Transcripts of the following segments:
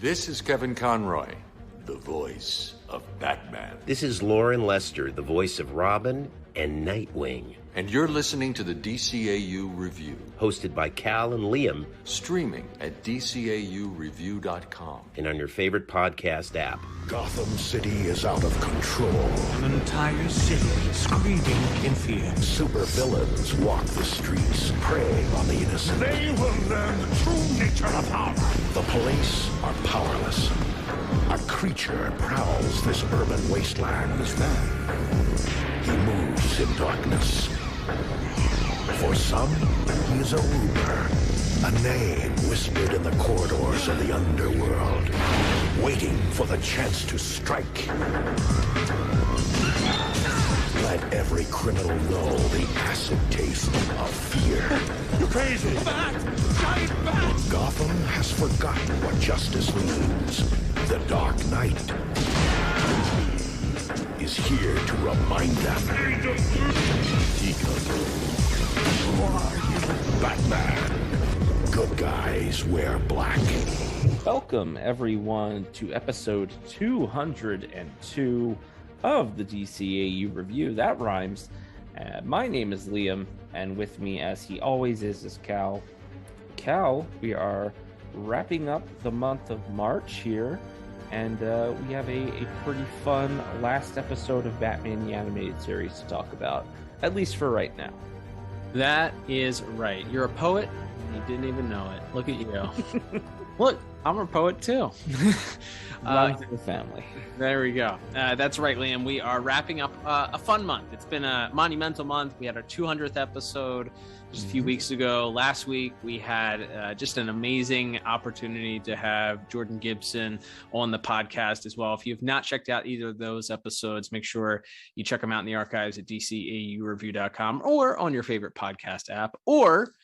This is Kevin Conroy, the voice of Batman. This is Lauren Lester, the voice of Robin and Nightwing. And you're listening to the DCAU Review. Hosted by Cal and Liam. Streaming at DCAUreview.com. And on your favorite podcast app. Gotham City is out of control. An entire city screaming in fear. Super villains walk the streets, preying on the innocent. They will learn the true nature of power. The police are powerless. A creature prowls this urban wasteland. Who's that? He moves in darkness. For some, he is a rumor, a name whispered in the corridors of the underworld, waiting for the chance to strike. Let every criminal know the acid taste of fear. You're crazy! Bat! Giant bat! Gotham has forgotten what justice means. The Dark Knight is here to remind them. Who are you? Batman. Good guys wear black. Welcome, everyone, to episode 202 of the DCAU Review. That rhymes. My name is Liam, and with me, as he always is Cal. Cal, we are wrapping up the month of March here, and we have a pretty fun last episode of Batman the Animated Series to talk about, at least for right now. That is right. You're a poet, and you didn't even know it. Look at you. Look, I'm a poet too. Runs in the family. There we go. That's right, Liam. We are wrapping up a fun month. It's been a monumental month. We had our 200th episode just a few weeks ago. Last week, we had just an amazing opportunity to have Jordan Gibson on the podcast as well. If you've not checked out either of those episodes, make sure you check them out in the archives at DCAUreview.com or on your favorite podcast app or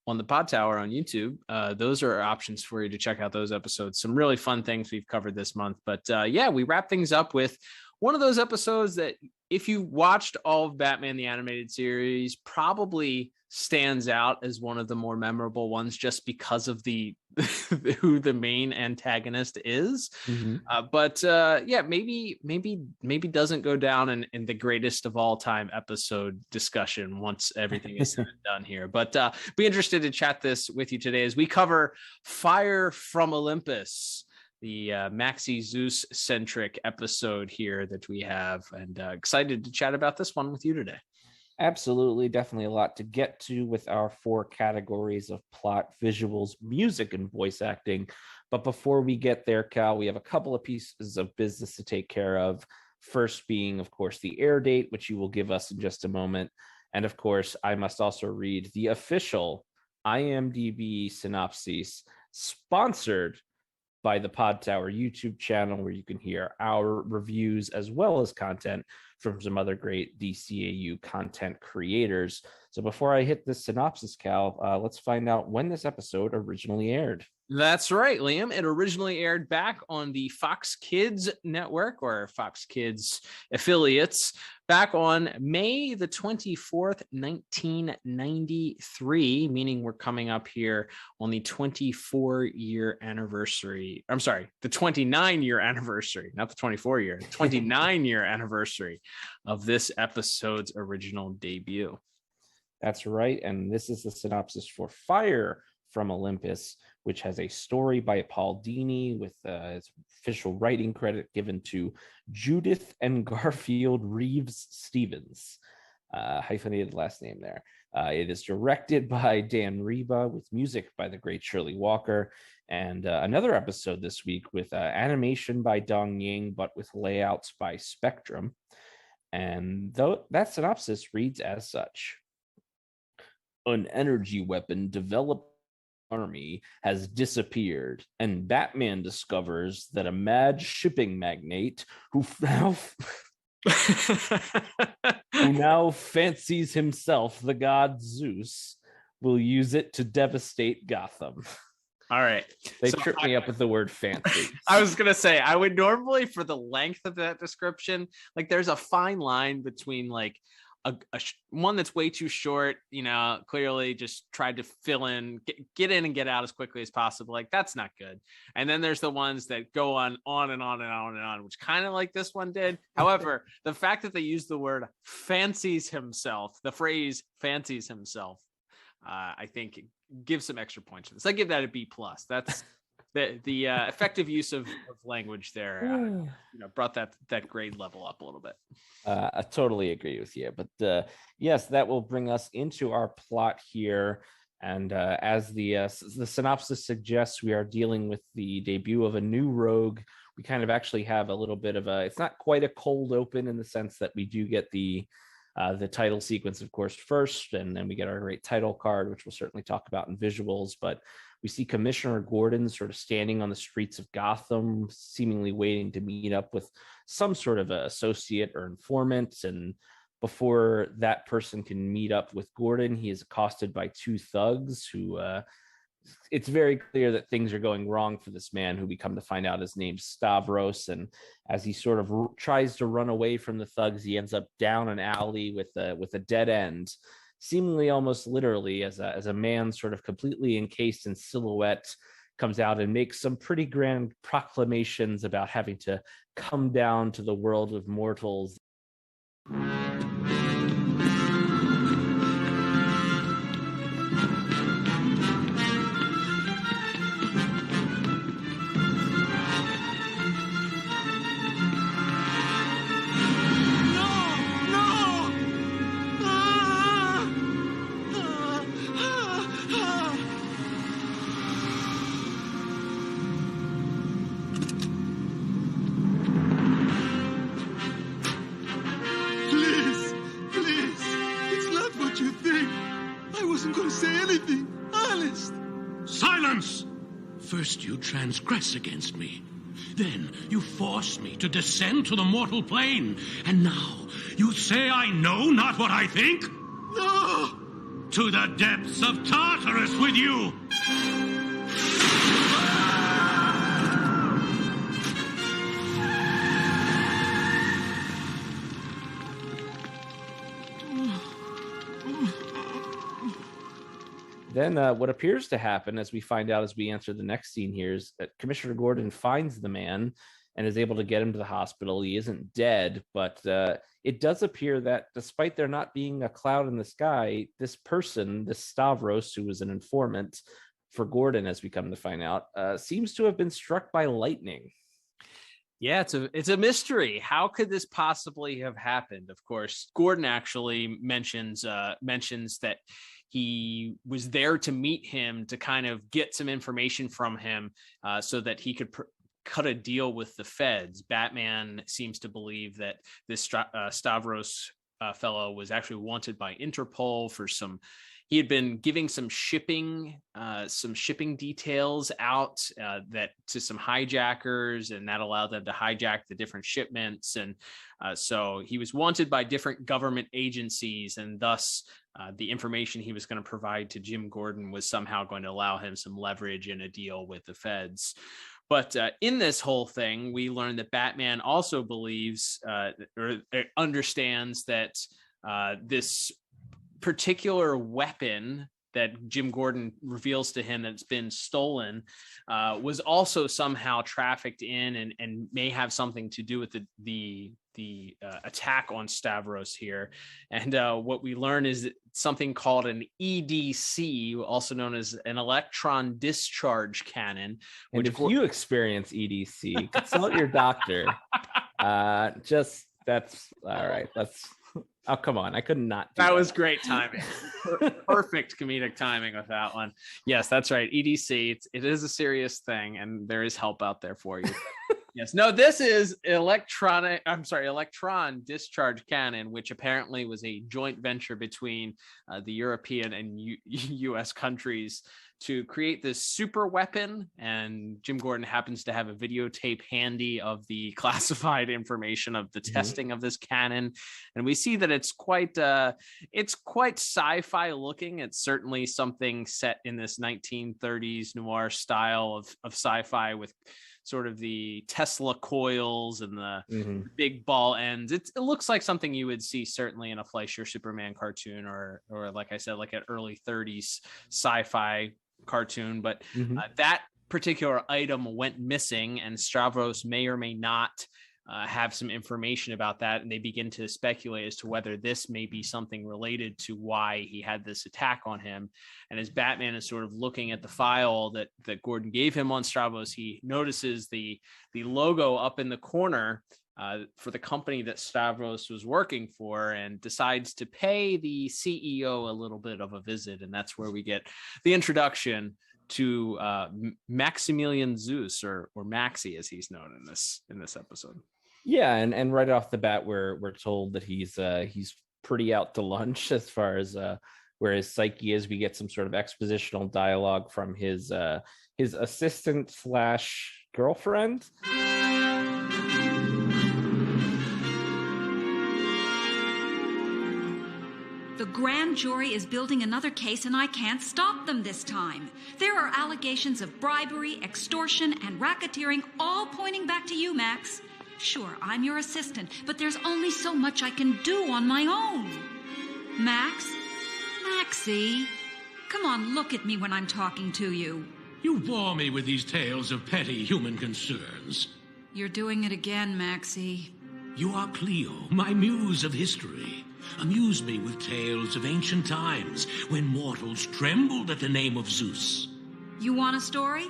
on the Pod Tower on YouTube. Those are options for you to check out those episodes. Some really fun things we've covered this month. But yeah, we wrap things up with one of those episodes that if you watched all of Batman the Animated Series, probably stands out as one of the more memorable ones just because of the who the main antagonist is. But yeah, maybe doesn't go down in the greatest of all time episode discussion once everything is said and done here. But be interested to chat this with you today as we cover Fire from Olympus, the Maxie Zeus centric episode here that we have, and excited to chat about this one with you today. Absolutely, definitely a lot to get to with our four categories of plot, visuals, music, and voice acting. But before we get there, Cal, we have a couple of pieces of business to take care of. First being, of course, the air date, which you will give us in just a moment. And of course, I must also read the official IMDb synopsis, sponsored by the Pod Tower YouTube channel, where you can hear our reviews as well as content from some other great DCAU content creators. So before I hit this synopsis, Cal, let's find out when this episode originally aired. That's right, Liam. It originally aired back on the Fox Kids network, or Fox Kids affiliates, back on May the 24th, 1993, meaning we're coming up here on the 24-year anniversary. I'm sorry, the 29-year anniversary, not the 24-year, 29-year anniversary of this episode's original debut. That's right, and this is the synopsis for Fire from Olympus, which has a story by Paul Dini with its official writing credit given to Judith and Garfield Reeves Stevens. Hyphenated last name there. It is directed by Dan Reba with music by the great Shirley Walker. And another episode this week with animation by Dong Ying, but with layouts by Spectrum. And though that synopsis reads as such: an energy weapon developed army has disappeared, and Batman discovers that a mad shipping magnate who now fancies himself the god Zeus will use it to devastate Gotham. All right. They tripped me up with the word fancy. I was going to say, I would normally, for the length of that description, like there's a fine line between like one that's way too short, clearly just tried to fill in, get in and get out as quickly as possible. Like, that's not good. And then there's the ones that go on and on and on and on, which kind of like this one did. However, the fact that they use the word fancies himself, the phrase fancies himself, I think gives some extra points to this. I give that a B+. That's the effective use of language there, brought that grade level up a little bit. I totally agree with you. But yes, that will bring us into our plot here. And as the synopsis suggests, we are dealing with the debut of a new rogue. We kind of actually have a little bit of it's not quite a cold open in the sense that we do get the title sequence, of course, first, and then we get our great title card, which we'll certainly talk about in visuals. But we see Commissioner Gordon sort of standing on the streets of Gotham, seemingly waiting to meet up with some sort of associate or informant. And before that person can meet up with Gordon, he is accosted by two thugs who it's very clear that things are going wrong for this man, who we come to find out his name's Stavros. And as he sort of tries to run away from the thugs, he ends up down an alley with a dead end, seemingly almost literally, as a man sort of completely encased in silhouette comes out and makes some pretty grand proclamations about having to come down to the world of mortals. First you transgress against me. Then you force me to descend to the mortal plane. And now you say I know not what I think? No! To the depths of Tartarus with you! Then what appears to happen, as we find out as we answer the next scene here, is that Commissioner Gordon finds the man and is able to get him to the hospital. He isn't dead, but it does appear that despite there not being a cloud in the sky, this person, this Stavros, who was an informant for Gordon, as we come to find out, seems to have been struck by lightning. Yeah, it's a mystery. How could this possibly have happened? Of course, Gordon actually mentions that he was there to meet him to kind of get some information from him so that he could cut a deal with the feds. Batman seems to believe that this Stavros fellow was actually wanted by Interpol for he had been giving some shipping details out that to some hijackers, and that allowed them to hijack the different shipments. And so he was wanted by different government agencies, and thus the information he was going to provide to Jim Gordon was somehow going to allow him some leverage in a deal with the feds. But in this whole thing, we learned that Batman also believes or understands that this particular weapon that Jim Gordon reveals to him that's been stolen was also somehow trafficked in and may have something to do with the attack on Stavros here. And what we learn is something called an EDC, also known as an electron discharge cannon. And if you experience EDC, consult your doctor. That's all right. Oh, come on. I could not do that. That was great timing. Perfect comedic timing with that one. Yes, that's right. EDC, it is a serious thing, and there is help out there for you. Yes. No, this is electron discharge cannon, which apparently was a joint venture between the European and U.S. countries to create this super weapon. And Jim Gordon happens to have a videotape handy of the classified information of the testing of this cannon. And we see that it's quite sci-fi looking. It's certainly something set in this 1930s noir style of sci-fi with sort of the Tesla coils and the Mhm. big ball ends. It looks like something you would see certainly in a Fleischer Superman cartoon, or like I said, like an early 30s sci-fi cartoon. But Mhm. that particular item went missing, and Stavros may or may not have some information about that, and they begin to speculate as to whether this may be something related to why he had this attack on him. And as Batman is sort of looking at the file that Gordon gave him on Stavros, he notices the logo up in the corner for the company that Stavros was working for, and decides to pay the CEO a little bit of a visit. And that's where we get the introduction to Maximilian Zeus, or Maxie as he's known in this episode. Yeah, and right off the bat, we're told that he's pretty out to lunch as far as where his psyche is. We get some sort of expositional dialogue from his assistant / girlfriend. The grand jury is building another case, and I can't stop them this time. There are allegations of bribery, extortion, and racketeering, all pointing back to you, Max. Sure, I'm your assistant, but there's only so much I can do on my own. Max? Maxie? Come on, look at me when I'm talking to you. You bore me with these tales of petty human concerns. You're doing it again, Maxie. You are Cleo, my muse of history. Amuse me with tales of ancient times when mortals trembled at the name of Zeus. You want a story?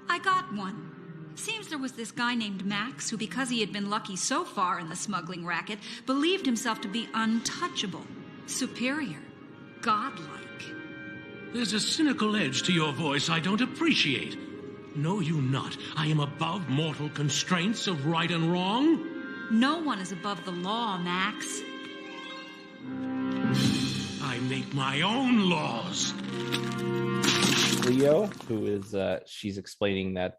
I got one. Seems there was this guy named Max who, because he had been lucky so far in the smuggling racket, believed himself to be untouchable, superior, godlike. There's a cynical edge to your voice I don't appreciate. Know you not, I am above mortal constraints of right and wrong? No one is above the law, Max. I make my own laws. Cleo, who is she's explaining that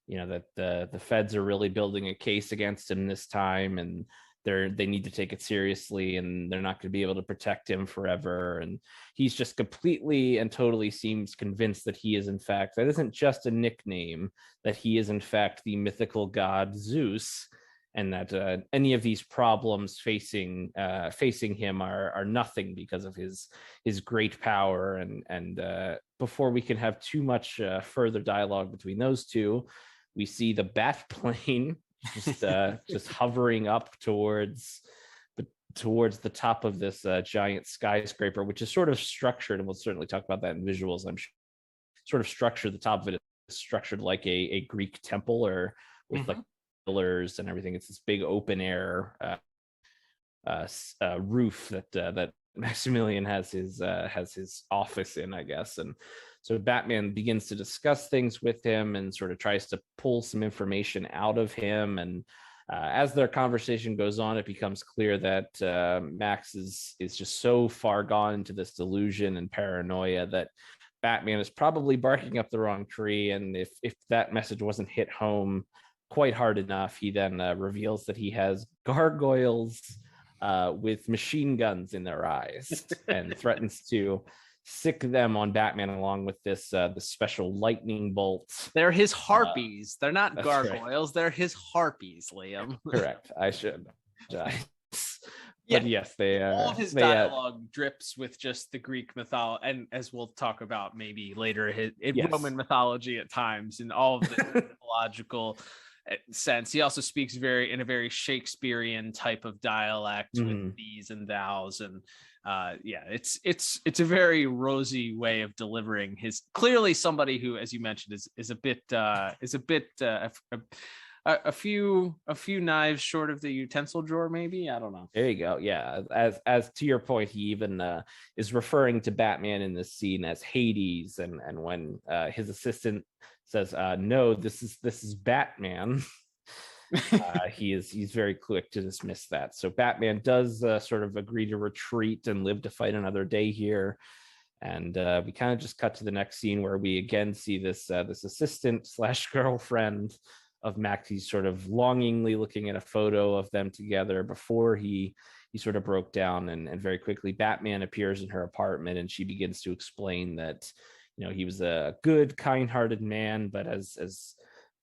that the feds are really building a case against him this time, and they need to take it seriously, and they're not going to be able to protect him forever. And he's just completely and totally seems convinced that he is in fact, that isn't just a nickname, that he is in fact the mythical god Zeus, and that any of these problems facing him are nothing because of his great power. And before we can have too much further dialogue between those two, we see the bat plane just hovering up towards the top of this giant skyscraper, which is sort of structured, and we'll certainly talk about that in visuals, I'm sure. Sort of structured, the top of it is structured like a Greek temple, or with like pillars and everything. It's this big open air roof that Maximilian has his office in, I guess. And so Batman begins to discuss things with him and sort of tries to pull some information out of him. And as their conversation goes on, it becomes clear that Max is just so far gone into this delusion and paranoia that Batman is probably barking up the wrong tree. And if that message wasn't hit home quite hard enough, he then reveals that he has gargoyles with machine guns in their eyes and threatens to sick them on Batman along with this special lightning bolt. They're his harpies. They're not gargoyles. Right. They're his harpies, Liam. Correct. I should. Yeah. But yes, all of his dialogue drips with just the Greek mythology, and as we'll talk about maybe later, Yes. Roman mythology at times, and all of the mythological sense. He also speaks in a very Shakespearean type of dialect with these and thous, and it's a very rosy way of delivering his. Clearly, somebody who, as you mentioned, is a few knives short of the utensil drawer, maybe. I don't know. There you go. Yeah, as to your point, he even is referring to Batman in this scene as Hades, and when his assistant says, "No, this is Batman," he's very quick to dismiss that. So Batman does sort of agree to retreat and live to fight another day here. And we kind of just cut to the next scene where we again see this assistant / girlfriend of Maxie's sort of longingly looking at a photo of them together before he sort of broke down. And very quickly Batman appears in her apartment, and she begins to explain that he was a good, kind-hearted man, but as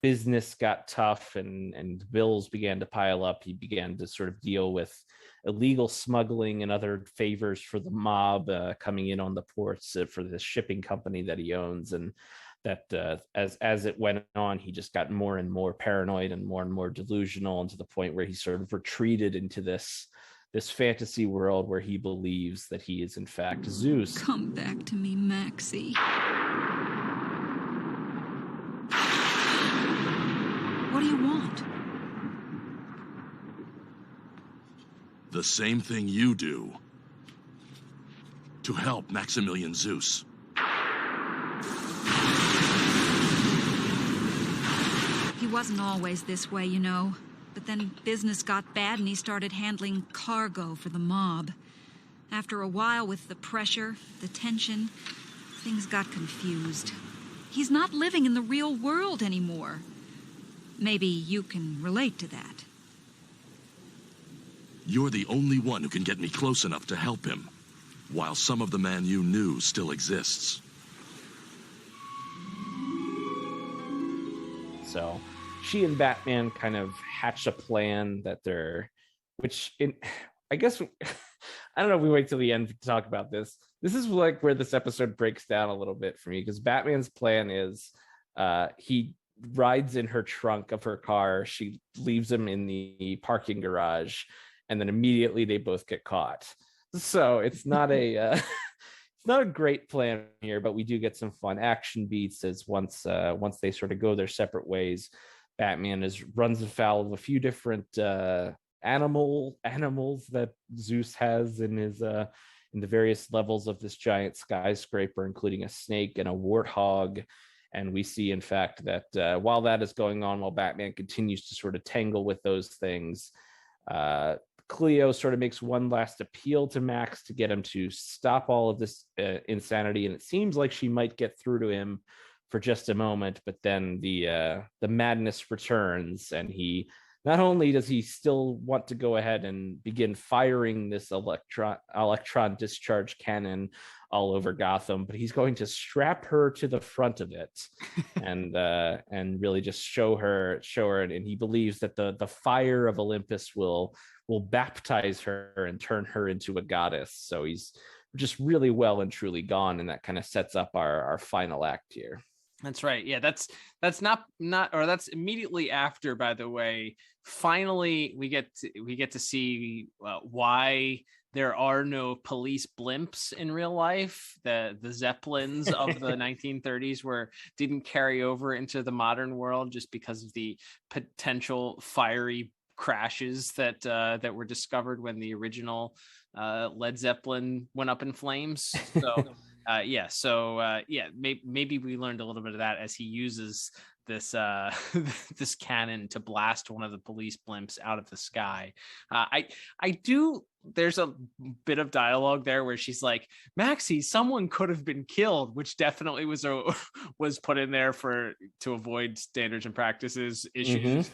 business got tough and bills began to pile up, he began to sort of deal with illegal smuggling and other favors for the mob coming in on the ports for the shipping company that he owns. And that as it went on, he just got more and more paranoid and more delusional, and to the point where he sort of retreated into this fantasy world where he believes that he is in fact Zeus. Come back to me, Maxie. What do you want? The same thing you do. To help Maximilian Zeus. He wasn't always this way, you know. But then business got bad and he started handling cargo for the mob. After a while, with the pressure, the tension, things got confused. He's not living in the real world anymore. Maybe you can relate to that. You're the only one who can get me close enough to help him, while some of the man you knew still exists. So she and Batman kind of hatch a plan that I guess, I don't know if we wait till the end to talk about this. This is like where this episode breaks down a little bit for me, because Batman's plan is he rides in her trunk of her car. She leaves him in the parking garage, and then immediately they both get caught. So it's not a it's not a great plan here, but we do get some fun action beats as once they sort of go their separate ways, Batman runs afoul of a few different animals that Zeus has in his in the various levels of this giant skyscraper, including a snake and a warthog. And we see, in fact, that while that is going on, while Batman continues to sort of tangle with those things, Cleo sort of makes one last appeal to Max to get him to stop all of this insanity. And it seems like she might get through to him for just a moment, but then the madness returns, and he not only does he still want to go ahead and begin firing this electron discharge cannon all over Gotham, but he's going to strap her to the front of it and really just show her, and he believes that the fire of Olympus will baptize her and turn her into a goddess. So he's just really well and truly gone, and that kind of sets up our final act here. That's right. Yeah, that's not or that's immediately after, by the way. Finally, we get to see why there are no police blimps in real life. The Zeppelins of the 1930s didn't carry over into the modern world just because of the potential fiery crashes that were discovered when the original Led Zeppelin went up in flames. So maybe we learned a little bit of that as he uses this this cannon to blast one of the police blimps out of the sky. There's a bit of dialogue there where she's like, Maxie, someone could have been killed, which definitely was put in there to avoid standards and practices issues,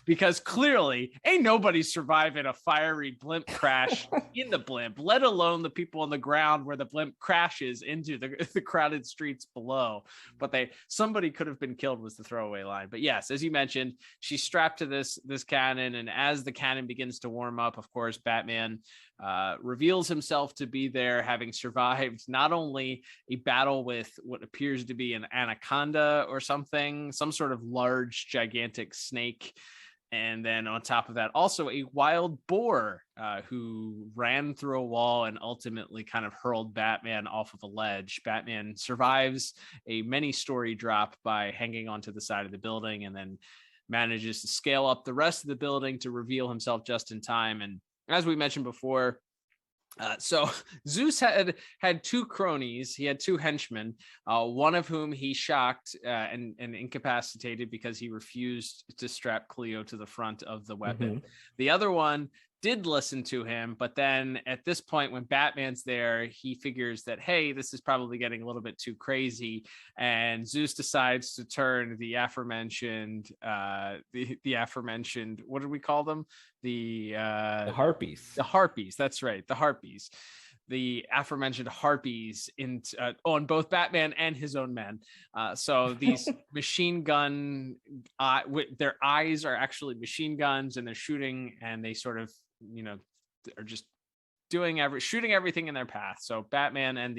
because clearly ain't nobody surviving a fiery blimp crash in the blimp, let alone the people on the ground where the blimp crashes into the crowded streets below. But somebody could have been killed was the throwaway line. But yes, as you mentioned, she's strapped to this cannon, and as the cannon begins to warm up, of course, Batman reveals himself to be there, having survived not only a battle with what appears to be an anaconda or something, some sort of large, gigantic snake, and then on top of that, also a wild boar who ran through a wall and ultimately kind of hurled Batman off of a ledge. Batman survives a many-story drop by hanging onto the side of the building, and then manages to scale up the rest of the building to reveal himself just in time. And as we mentioned before, so Zeus had two cronies. He had two henchmen, one of whom he shocked and incapacitated because he refused to strap Cleo to the front of the weapon. The other one did listen to him, but then at this point, when Batman's there, he figures that, hey, this is probably getting a little bit too crazy, and Zeus decides to turn the aforementioned what did we call them? The harpies. The harpies. That's right, the harpies. the aforementioned harpies on both Batman and his own men. So these machine gun, their eyes are actually machine guns, and they're shooting, and they sort of, are just shooting everything in their path. So Batman and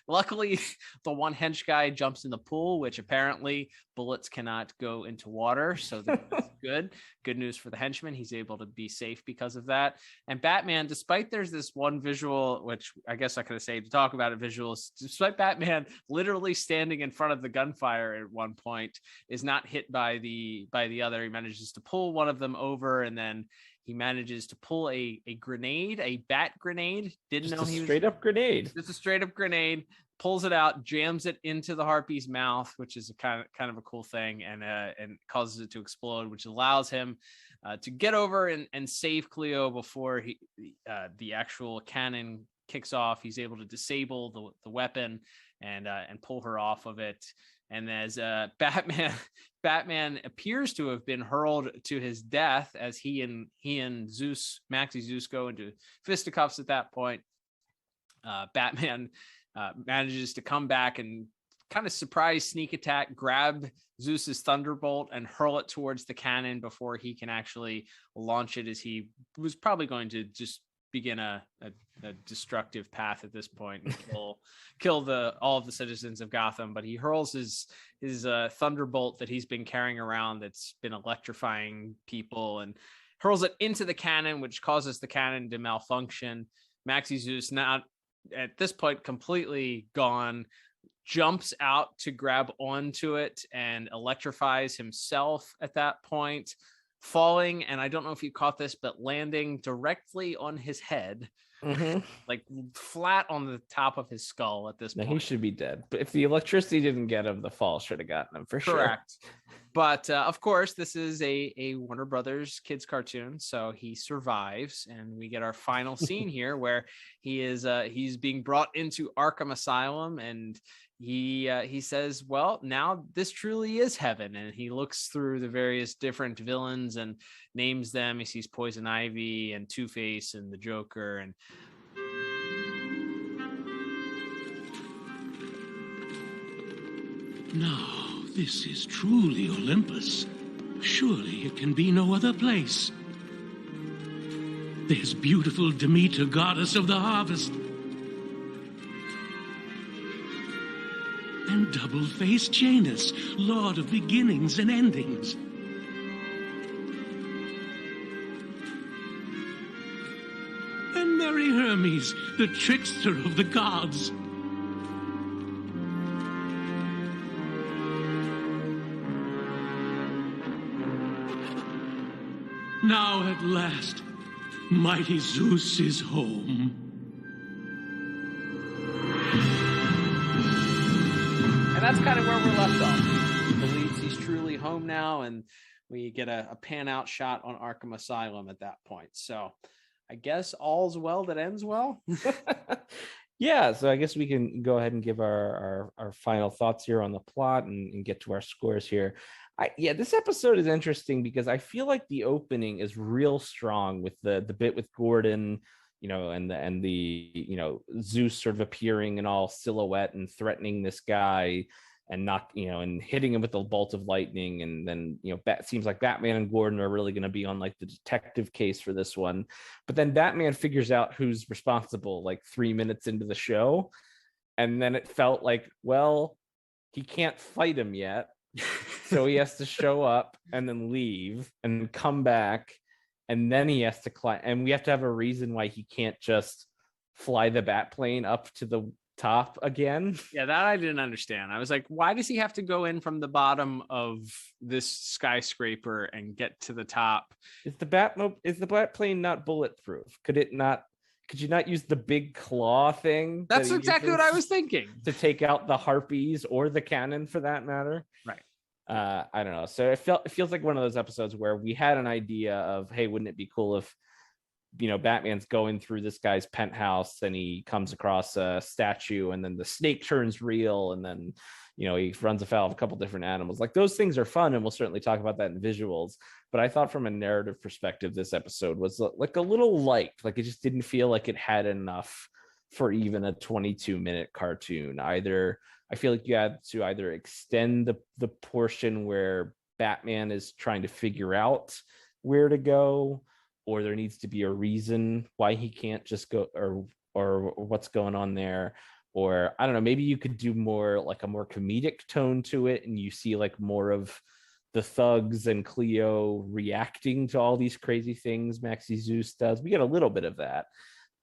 luckily the one hench guy jumps in the pool, which apparently bullets cannot go into water. So that's good news for the henchman. He's able to be safe because of that. And Batman, despite there's this one visual, which I guess I could have saved to talk about it, visuals, despite Batman literally standing in front of the gunfire at one point, is not hit by the other. He manages to pull one of them over, and then he manages to pull a grenade, a bat grenade. Just a straight up grenade. Pulls it out, jams it into the harpy's mouth, which is a kind of a cool thing, and causes it to explode, which allows him to get over and save Cleo before the actual cannon kicks off. He's able to disable the weapon and pull her off of it. And as Batman appears to have been hurled to his death, as he and Zeus, Maxie Zeus, go into fisticuffs at that point. Batman manages to come back and kind of surprise sneak attack, grab Zeus's thunderbolt and hurl it towards the cannon before he can actually launch it, as he was probably going to just begin a destructive path at this point and kill all of the citizens of Gotham. But he hurls his thunderbolt that he's been carrying around, that's been electrifying people, and hurls it into the cannon, which causes the cannon to malfunction. Maxie Zeus, not at this point completely gone, jumps out to grab onto it and electrifies himself at that point, falling, and I don't know if you caught this, but landing directly on his head, like flat on the top of his skull at this point. He should be dead. But if the electricity didn't get him, the fall should have gotten him for sure. Correct. But of course, this is a Warner Brothers kids cartoon, so he survives, and we get our final scene here where he's being brought into Arkham Asylum, and he says, well, now this truly is heaven. And he looks through the various different villains and names them. He sees Poison Ivy and Two-Face and the Joker. And now this is truly Olympus. Surely it can be no other place. There's beautiful Demeter, goddess of the harvest. And double-faced Janus, lord of beginnings and endings. And merry Hermes, the trickster of the gods. Now at last, mighty Zeus is home. And that's kind of where we're left off. He believes he's truly home now, and we get a pan-out shot on Arkham Asylum at that point. So I guess all's well that ends well. Yeah, so I guess we can go ahead and give our final thoughts here on the plot and get to our scores here. This episode is interesting because I feel like the opening is real strong with the bit with Gordon, and the Zeus sort of appearing in all silhouette and threatening this guy and and hitting him with a bolt of lightning. And then, seems like Batman and Gordon are really going to be on like the detective case for this one. But then Batman figures out who's responsible like 3 minutes into the show. And then it felt like, well, he can't fight him yet. So he has to show up and then leave and come back. And then he has to climb, and we have to have a reason why he can't just fly the bat plane up to the top again. Yeah, that I didn't understand. I was like, why does he have to go in from the bottom of this skyscraper and get to the top? Is the bat plane not bulletproof? Could you not use the big claw thing? That's exactly what I was thinking. To take out the harpies or the cannon for that matter. Right. I don't know. So it feels like one of those episodes where we had an idea of, hey, wouldn't it be cool if, Batman's going through this guy's penthouse and he comes across a statue and then the snake turns real and then, he runs afoul of a couple different animals. Like those things are fun, and we'll certainly talk about that in visuals. But I thought from a narrative perspective, this episode was like a little light. Like it just didn't feel like it had enough for even a 22-minute cartoon. Either I feel like you had to either extend the portion where Batman is trying to figure out where to go, or there needs to be a reason why he can't just go, or what's going on there. Or I don't know, maybe you could do more like a more comedic tone to it, and you see like more of the thugs and Cleo reacting to all these crazy things Maxie Zeus does. We get a little bit of that,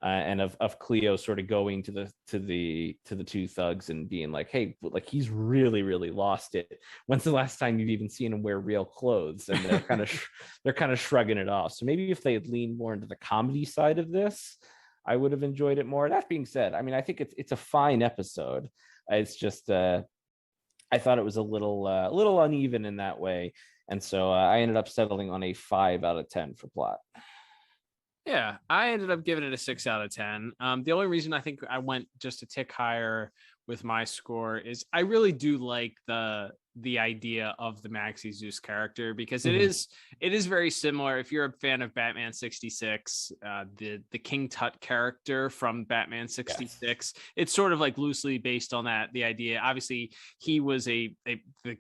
and of Cleo sort of going to the two thugs and being like, hey, like he's really lost it. When's the last time you've even seen him wear real clothes? And they're kind of shrugging it off. So maybe if they had leaned more into the comedy side of this, I would have enjoyed it more. That being said, I mean, I think it's a fine episode. It's just I thought it was a little uneven in that way, and so I ended up settling on a 5 out of 10 for plot. Yeah, I ended up giving it a 6 out of 10. The only reason I think I went just a tick higher with my score is I really do like the idea of the Maxie Zeus character, because it is very similar. If you're a fan of Batman 66, the King Tut character from Batman 66, yes. It's sort of like loosely based on that. The idea, obviously, he was the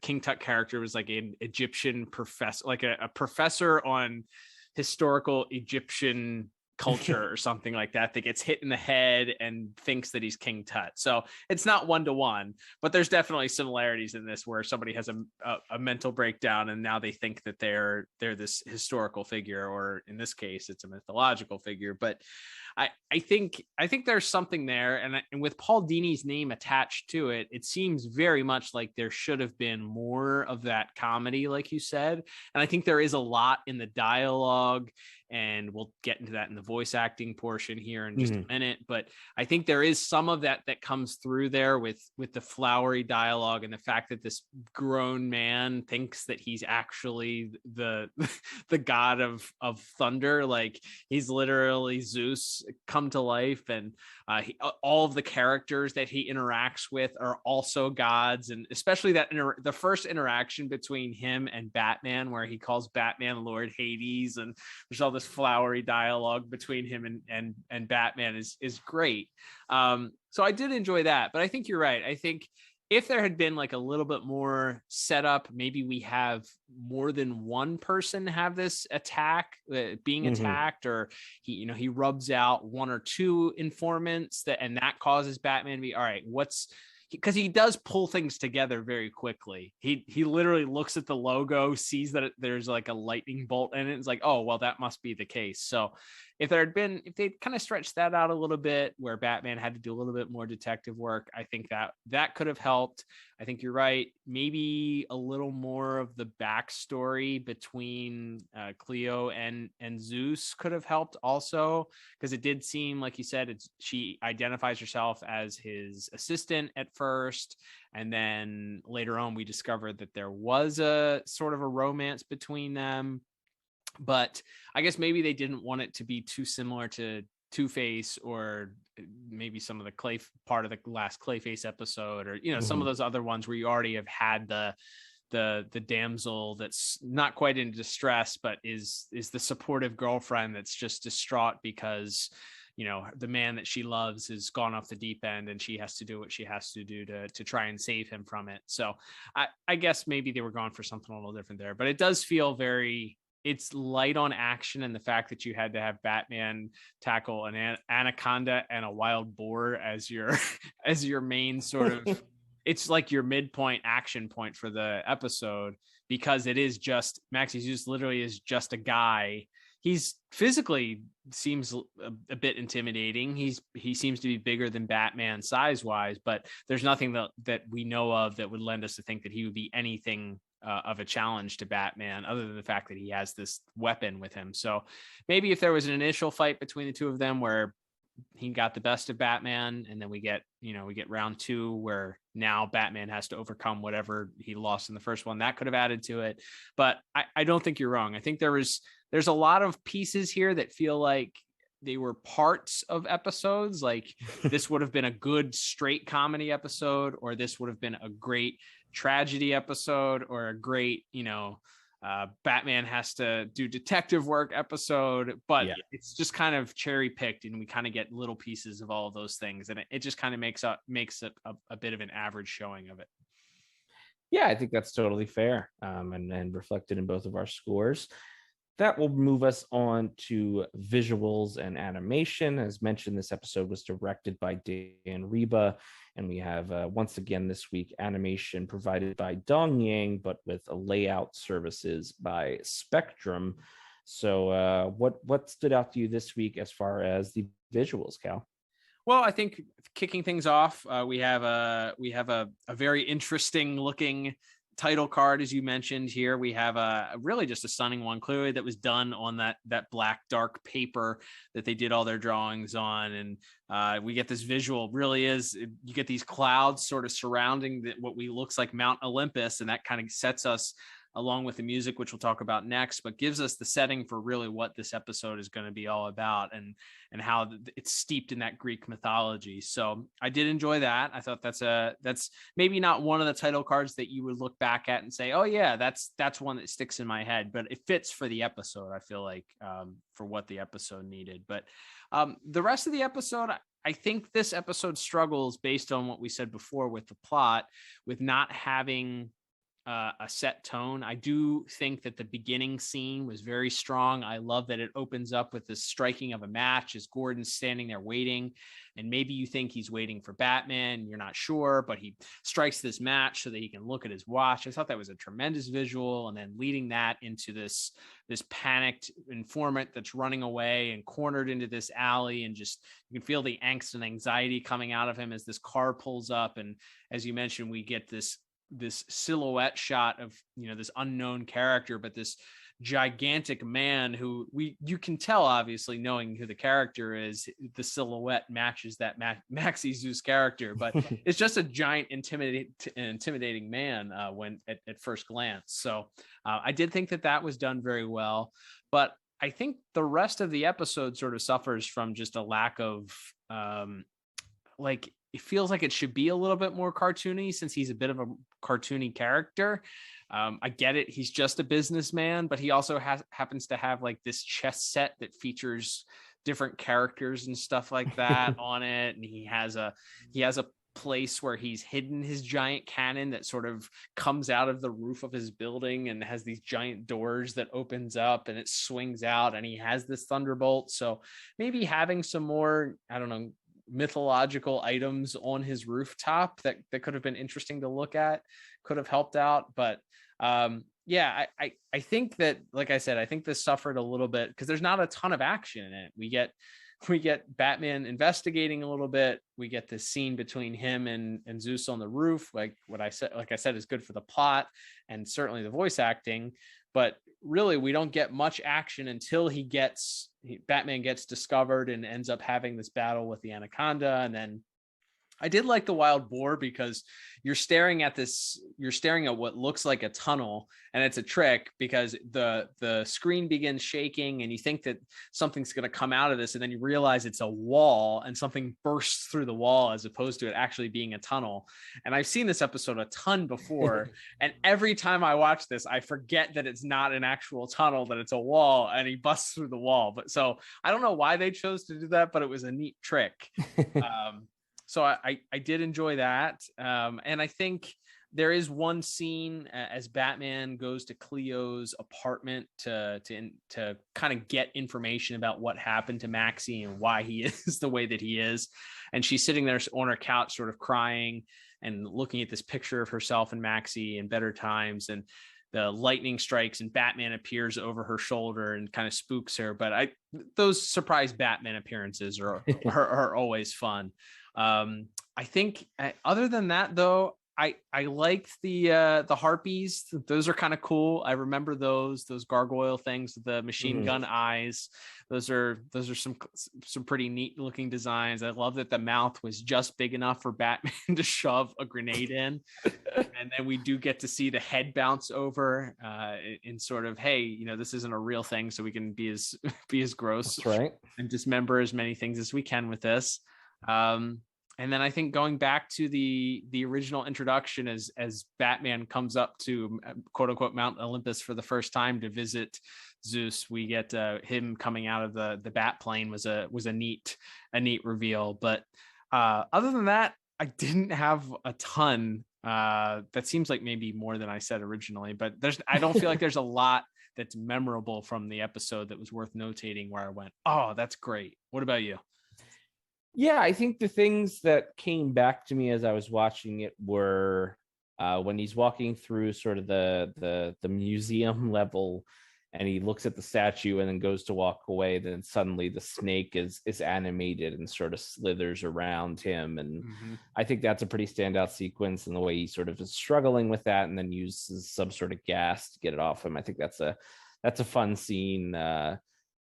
King Tut character was like an Egyptian professor, like a professor on historical Egyptian culture or something like that gets hit in the head and thinks that he's King Tut. So it's not 1-to-1, but there's definitely similarities in this where somebody has a mental breakdown and now they think that they're this historical figure, or in this case it's a mythological figure. But I think there's something there, and with Paul Dini's name attached to it, it seems very much like there should have been more of that comedy, like you said. And I think there is a lot in the dialogue, and we'll get into that in the voice acting portion here in just a minute. But I think there is some of that comes through there with the flowery dialogue and the fact that this grown man thinks that he's actually the god of thunder. Like he's literally Zeus come to life, and all of the characters that he interacts with are also gods. And especially that the first interaction between him and Batman, where he calls Batman Lord Hades, and there's all this flowery dialogue between him and Batman is great. So I did enjoy that, but I think you're right. I think if there had been like a little bit more setup, maybe we have more than one person have this attack, being attacked, or he rubs out one or two informants and that causes Batman to be, all right, because he does pull things together very quickly. He literally looks at the logo, sees that there's like a lightning bolt in it. It's like, oh, well, that must be the case. So if they'd kind of stretched that out a little bit, where Batman had to do a little bit more detective work, I think that could have helped. I think you're right. Maybe a little more of the backstory between Cleo and Zeus could have helped also, because it did seem, like you said, she identifies herself as his assistant at first, and then later on we discovered that there was a sort of a romance between them. But I guess maybe they didn't want it to be too similar to Two-Face, or maybe some of the part of the last Clayface episode, or some of those other ones where you already have had the damsel that's not quite in distress, but is the supportive girlfriend that's just distraught because the man that she loves has gone off the deep end, and she has to do what she has to do to try and save him from it. So I guess maybe they were going for something a little different there, but it does feel it's light on action, and the fact that you had to have Batman tackle an anaconda and a wild boar as your main sort of it's like your midpoint action point for the episode, because it is just Maxie Zeus literally is just a guy. He's physically seems a bit intimidating. He seems to be bigger than Batman size wise, but there's nothing that we know of that would lend us to think that he would be anything of a challenge to Batman, other than the fact that he has this weapon with him. So maybe if there was an initial fight between the two of them where he got the best of Batman, and then we get round 2 where now Batman has to overcome whatever he lost in the first one, that could have added to it. But I don't think you're wrong. I think there's a lot of pieces here that feel like they were parts of episodes. Like this would have been a good straight comedy episode, or this would have been a great tragedy episode, or a great Batman has to do detective work episode, but Yeah. it's just kind of cherry picked, and we kind of get little pieces of all of those things, and it just kind of makes it a bit of an average showing of it. Yeah, I think that's totally fair, and reflected in both of our scores. That will move us on to visuals and animation. As mentioned, this episode was directed by Dan Reba, and we have once again this week animation provided by Dong Yang, but with a layout services by Spectrum. So, what stood out to you this week as far as the visuals, Cal? Well, I think kicking things off, we have a very interesting looking title card, as you mentioned here. We have a really just a stunning one, clearly that was done on that black dark paper that they did all their drawings on, and we get this visual. Really is, you get these clouds sort of surrounding what we looks like Mount Olympus, and that kind of sets us, along with the music, which we'll talk about next, but gives us the setting for really what this episode is going to be all about, and how it's steeped in that Greek mythology. So I did enjoy that. I thought that's maybe not one of the title cards that you would look back at and say, oh yeah, that's one that sticks in my head, but it fits for the episode. I feel like for what the episode needed. But the rest of the episode, I think this episode struggles, based on what we said before with the plot, with not having a set tone. I do think that the beginning scene was very strong. I love that it opens up with this striking of a match as Gordon's standing there waiting, and maybe you think he's waiting for Batman, you're not sure, but he strikes this match so that he can look at his watch. I thought that was a tremendous visual, and then leading that into this panicked informant that's running away and cornered into this alley, and just you can feel the angst and anxiety coming out of him as this car pulls up. And as you mentioned, we get this silhouette shot of, this unknown character, but this gigantic man who you can tell, obviously knowing who the character is, the silhouette matches that Maxie Zeus character, but it's just a giant intimidating man when at first glance. So I did think that was done very well, but I think the rest of the episode sort of suffers from just a lack of it feels like it should be a little bit more cartoony, since he's a bit of a cartoony character. I get it. He's just a businessman, but he also happens to have like this chess set that features different characters and stuff like that on it. And he has a place where he's hidden his giant cannon that sort of comes out of the roof of his building and has these giant doors that opens up and it swings out, and he has this thunderbolt. So maybe having some more, I don't know, mythological items on his rooftop that could have been interesting to look at, could have helped out. But I think that, like I said, I think this suffered a little bit because there's not a ton of action in it. We get Batman investigating a little bit. We get this scene between him and Zeus on the roof, like I said is good for the plot and certainly the voice acting. But really, we don't get much action until Batman gets discovered and ends up having this battle with the Anaconda. And then I did like the wild boar, because you're staring at what looks like a tunnel, and it's a trick because the screen begins shaking and you think that something's going to come out of this, and then you realize it's a wall and something bursts through the wall as opposed to it actually being a tunnel. And I've seen this episode a ton before, and every time I watch this, I forget that it's not an actual tunnel, that it's a wall, and he busts through the wall. But so I don't know why they chose to do that, but it was a neat trick. So I did enjoy that. And I think there is one scene as Batman goes to Cleo's apartment to kind of get information about what happened to Maxie and why he is the way that he is. And she's sitting there on her couch, sort of crying and looking at this picture of herself and Maxie in better times. And the lightning strikes and Batman appears over her shoulder and kind of spooks her. But those surprise Batman appearances are always fun. I think other than that, though, I liked the harpies. Those are kind of cool. I remember those gargoyle things with the machine gun eyes. Those are some pretty neat looking designs. I love that the mouth was just big enough for Batman to shove a grenade in. And then we do get to see the head bounce over in sort of, hey, this isn't a real thing, so we can be as gross. That's right. And dismember as many things as we can with this. And then I think going back to the original introduction as Batman comes up to quote unquote Mount Olympus for the first time to visit Zeus, we get him coming out of the bat plane was a neat reveal. But other than that, I didn't have a ton. That seems like maybe more than I said originally, but I don't feel like there's a lot that's memorable from the episode that was worth notating where I went, oh, that's great. What about you? Yeah, I think the things that came back to me as I was watching it were when he's walking through sort of the museum level, and he looks at the statue and then goes to walk away. Then suddenly the snake is animated and sort of slithers around him, and I think that's a pretty standout sequence. And the way he sort of is struggling with that, and then uses some sort of gas to get it off him. I think that's a fun scene.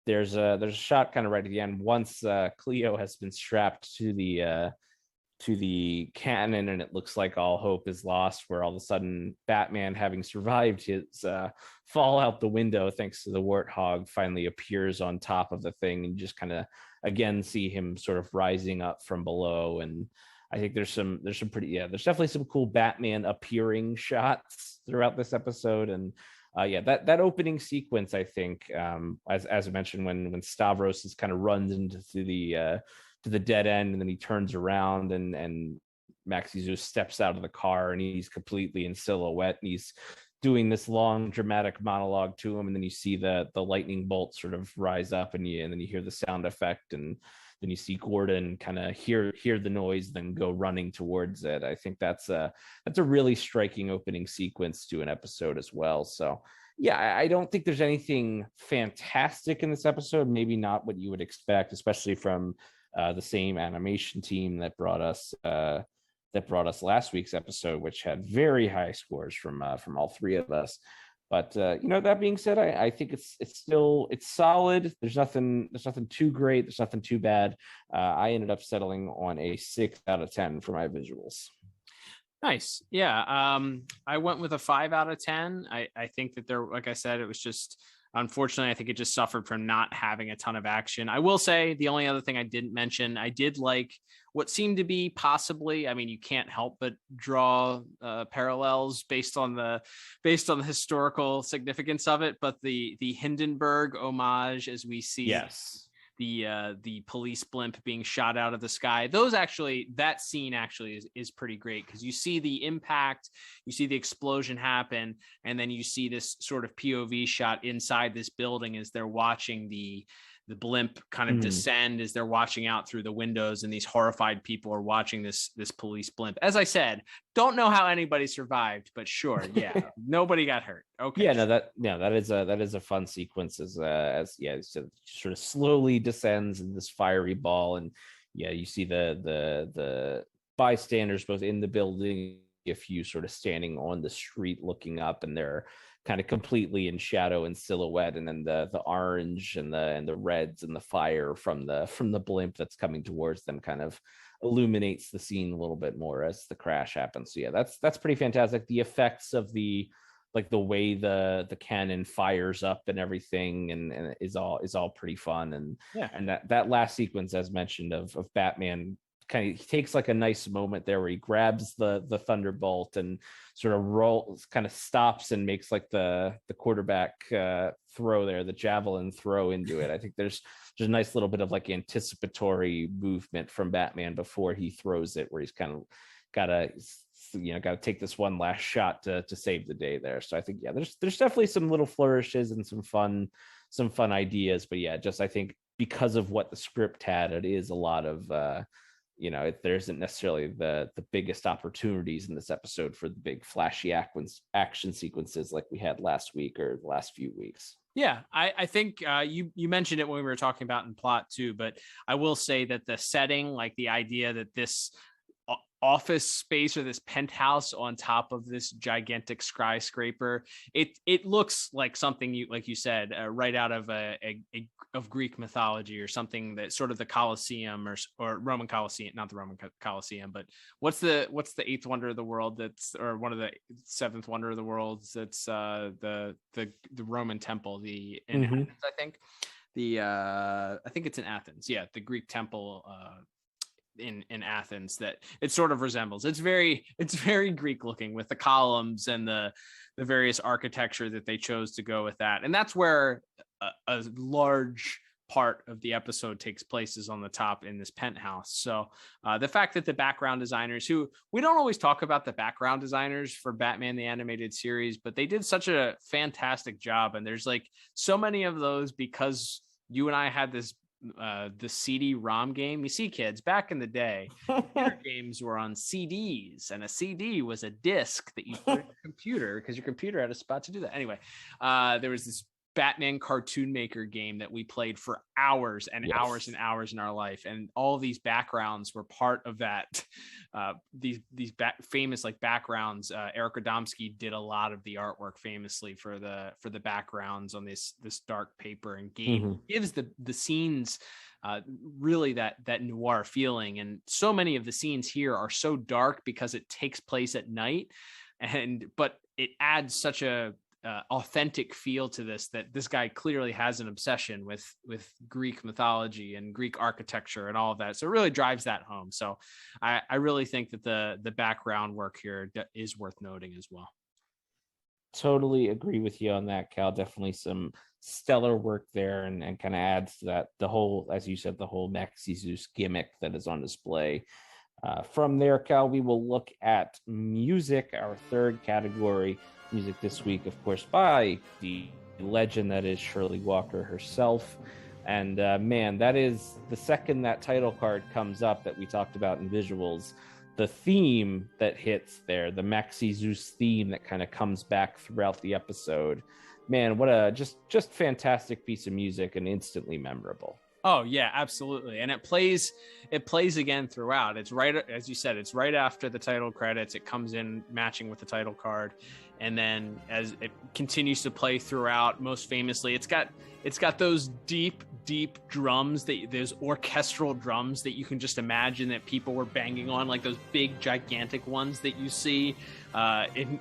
There's a shot kind of right at the end once Cleo has been strapped to the cannon and it looks like all hope is lost, where all of a sudden Batman, having survived his fall out the window thanks to the warthog, finally appears on top of the thing, and just kind of again see him sort of rising up from below. And I think there's definitely some cool Batman appearing shots throughout this episode. And that opening sequence, I think, as I mentioned, when Stavros is kind of runs into the dead end, and then he turns around and Maxie Zeus steps out of the car, and he's completely in silhouette, and he's doing this long dramatic monologue to him, and then you see the lightning bolt sort of rise up, and then you hear the sound effect, and then you see Gordon kind of hear the noise, then go running towards it. I think that's a really striking opening sequence to an episode as well. So yeah, I don't think there's anything fantastic in this episode, maybe not what you would expect, especially from the same animation team that brought us last week's episode, which had very high scores from all three of us. But that being said, I think it's solid. There's nothing too great. There's nothing too bad. I ended up settling on a 6 out of 10 for my visuals. Nice. Yeah. I went with a 5 out of 10. I think that like I said, it was just, unfortunately, I think it just suffered from not having a ton of action. I will say the only other thing I didn't mention, I did like what seemed to be possibly, I mean, you can't help but draw parallels based on the historical significance of it, but the Hindenburg homage, as we see the police blimp being shot out of the sky. That scene actually is pretty great, because you see the impact, you see the explosion happen, and then you see this sort of POV shot inside this building as they're watching the blimp kind of descend, as they're watching out through the windows, and these horrified people are watching this police blimp. As I said, don't know how anybody survived, but sure, yeah, nobody got hurt. Okay. That is a fun sequence as it sort of slowly descends in this fiery ball, and you see the bystanders both in the building, a few sort of standing on the street looking up, and they're kind of completely in shadow and silhouette, and then the orange and the reds and the fire from the blimp that's coming towards them kind of illuminates the scene a little bit more as the crash happens. So yeah, that's pretty fantastic. The effects of the way the cannon fires up and everything and is all pretty fun. And that last sequence, as mentioned, of Batman kind of takes like a nice moment there where he grabs the thunderbolt and sort of kind of stops and makes like the quarterback throw there, the javelin throw into it. I think there's a nice little bit of like anticipatory movement from Batman before he throws it, where he's kind of gotta take this one last shot to save the day there. So I think there's definitely some little flourishes and some fun ideas, but just I think because of what the script had, it is a lot of there isn't necessarily the biggest opportunities in this episode for the big flashy action sequences like we had last week or the last few weeks. Yeah, I think you mentioned it when we were talking about in plot too, but I will say that the setting, like the idea that this office space or this penthouse on top of this gigantic skyscraper, it looks like something like you said, right out of of Greek mythology or something, that sort of the Colosseum or Roman Colosseum, not the Roman Colosseum, but what's the eighth wonder of the world or one of the seventh wonder of the worlds that's the Roman temple, in Athens, I think. I think it's in Athens. Yeah, the Greek temple. in Athens that it sort of resembles. It's very Greek looking with the columns and the various architecture that they chose to go with that. And that's where a large part of the episode takes place, is on the top in this penthouse. So the fact that the background designers, who we don't always talk about the background designers for Batman the Animated Series, but they did such a fantastic job. And there's like so many of those, because you and I had this the CD-ROM game. You see, kids, back in the day, computer games were on CDs, and a CD was a disc that you put in your computer because your computer had a spot to do that. Anyway, there was this Batman Cartoon Maker game that we played for hours and hours and hours in our life, and all these backgrounds were part of that. These famous like backgrounds. Eric Radomski did a lot of the artwork famously for the backgrounds on this dark paper, and game gives the scenes really that noir feeling. And so many of the scenes here are so dark because it takes place at night, but it adds such a authentic feel to this, that this guy clearly has an obsession with Greek mythology and Greek architecture and all of that. So it really drives that home. So I really think that the background work here is worth noting as well. Totally agree with you on that, Cal. Definitely some stellar work there, and kind of adds to that, the whole, as you said, the whole Maxie Zeus gimmick that is on display. From there, Cal, we will look at music, our third category. Music this week, of course, by the legend that is Shirley Walker herself. And man, that is the second that title card comes up that we talked about in visuals, the theme that hits there, the Maxie Zeus theme that kind of comes back throughout the episode. Man, what a just fantastic piece of music, and instantly memorable. Oh yeah, absolutely. And it plays again throughout. It's right, as you said, it's right after the title credits. It comes in matching with the title card. And then as it continues to play throughout, most famously, it's got those deep drums, those orchestral drums that you can just imagine that people were banging on, like those big gigantic ones that you see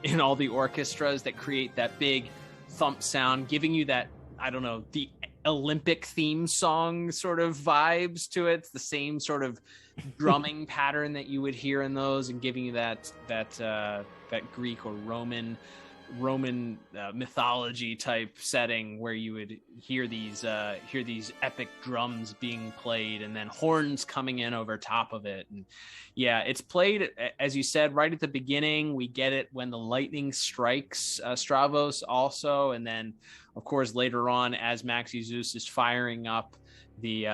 in all the orchestras that create that big thump sound, giving you that, I don't know, the Olympic theme song sort of vibes to it. It's the same sort of drumming pattern that you would hear in those, and giving you that Greek or Roman mythology type setting where you would hear these epic drums being played, and then horns coming in over top of it. And yeah, it's played, as you said, right at the beginning. We get it when the lightning strikes Stravos also, and then of course later on as Maxie Zeus is firing up the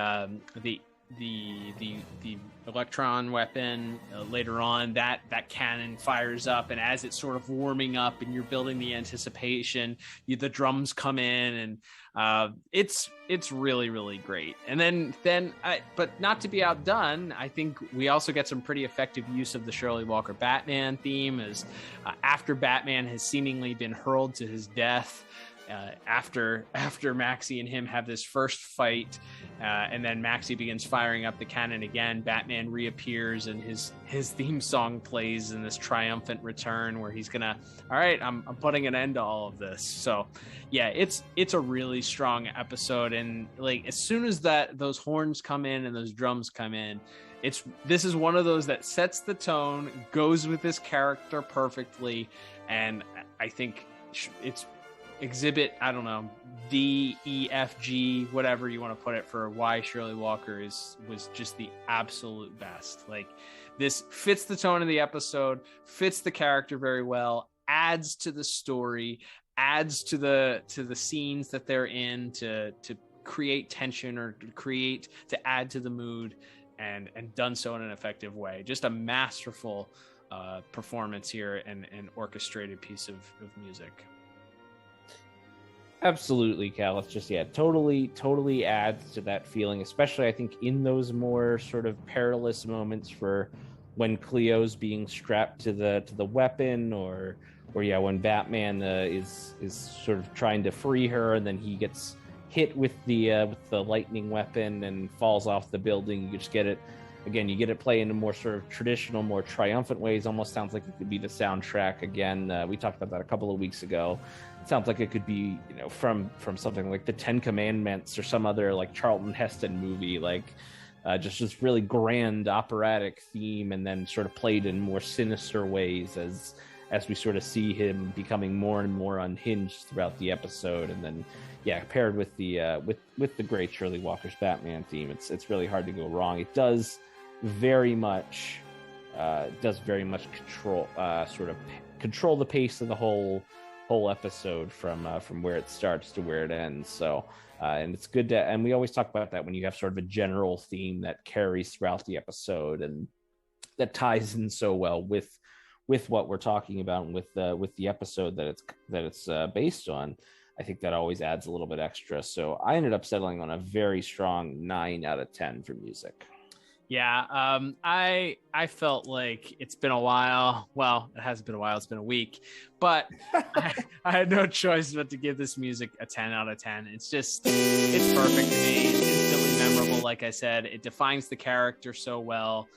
electron weapon, later on that cannon fires up, and as it's sort of warming up and you're building the anticipation, the drums come in, and it's really, really great. And then but not to be outdone, I think we also get some pretty effective use of the Shirley Walker Batman theme, as after Batman has seemingly been hurled to his death, after Maxie and him have this first fight, and then Maxie begins firing up the cannon again, Batman reappears and his theme song plays in this triumphant return, where he's gonna, all right, I'm putting an end to all of this. So yeah, it's a really strong episode. And like, as soon as those horns come in and those drums come in, this is one of those that sets the tone, goes with this character perfectly. And I think it's exhibit, I don't know, D, E, F, G, whatever you want to put it, for why Shirley Walker was just the absolute best. Like, this fits the tone of the episode, fits the character very well, adds to the story, adds to the scenes that they're in to create tension, or to add to the mood, and done so in an effective way. Just a masterful performance here, and an orchestrated piece of music. Absolutely, Cal. It's just, yeah, totally adds to that feeling, especially I think in those more sort of perilous moments, for when Cleo's being strapped to the weapon, or yeah, when Batman is sort of trying to free her, and then he gets hit with the lightning weapon and falls off the building. You just get it again. You get it play in a more sort of traditional, more triumphant ways. Almost sounds like it could be the soundtrack again. We talked about that a couple of weeks ago. It sounds like it could be, from something like the Ten Commandments or some other like Charlton Heston movie. Like, just this really grand operatic theme, and then sort of played in more sinister ways as we sort of see him becoming more and more unhinged throughout the episode. And then, paired with the with the great Shirley Walker's Batman theme, it's really hard to go wrong. It does very much control the pace of the whole episode from where it starts to where it ends. So and it's good and we always talk about that when you have sort of a general theme that carries throughout the episode and that ties in so well with what we're talking about and with the episode that it's based on. I think that always adds a little bit extra. So I ended up settling on a very strong 9 out of 10 for music. Yeah, I felt like it's been a while. Well, it hasn't been a while. It's been a week, but I had no choice but to give this music a 10 out of 10. It's perfect to me. It's instantly memorable. Like I said, it defines the character so well.